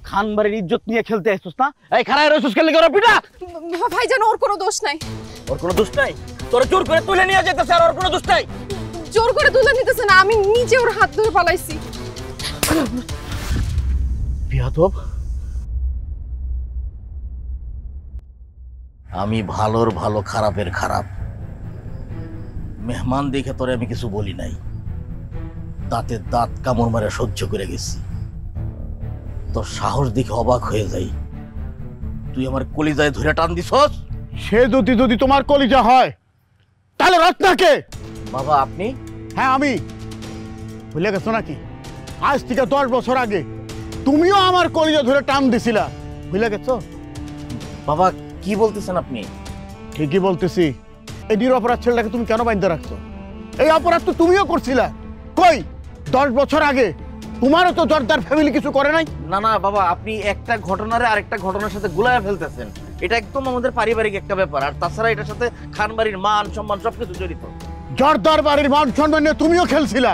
খানবাড়ির ইজ্জত নিয়ে খেলতে আসছিস না? এই খারায় রইছিস খেললে কি ওরা পিটা? ভাইজান ওর কোনো দোষ নাই। ওর কোনো দোষ নাই? তোরা জোর করে তুলে নিয়ে যাইতেছে আর ওর কোনো দোষ নাই? জোর করে তুলে নিতেছে না, আমি নিজে ওর হাত ধরে পালাইছি। বিয়াদব, আমি ভালোর ভালো খারাপের খারাপ। মেহমান দেখে তোরে আমি কিছু বলি নাই, দাঁতে দাঁত কামড় মারে সহ্য করে গেছি। তোর সাহস দেখে অবাক হয়ে যাই, তুই আমার কলিজায় ধরে টান দিছস। সে যদি তোমার কলিজা হয় তাহলে রত্নাকে। বাবা আপনি? হ্যাঁ আমি। ভুলে গেছো নাকি? আজ থেকে 10 বছর আগে তুমিও আমার কলিজা ধরে টান দিছিলা, ভুলে গেছো? বাবা কি বলতেছেন আপনি? ঠিকই বলতেছি। এই নিরপরাধ ছেলেটাকে তুমি কেন বাইন্ধে রাখছো? এই অপরাধ তো তুমিও করছিলা। কই 10 বছর আগে তোমারও তো জর্দার ফ্যামিলি কিছু করে নাই। না না বাবা, আপনি একটা ঘটনারে আরেকটা ঘটনার সাথে গুলায় ফেলতেছেন। এটা একদম আমাদের পারিবারিক একটা ব্যাপার, আর তাছাড়া এটার সাথে খানবাড়ির মান সম্মান সবকিছু জড়িত। জর্দার বাড়ির মান সম্মান নিয়ে তুমিও খেলছিলা।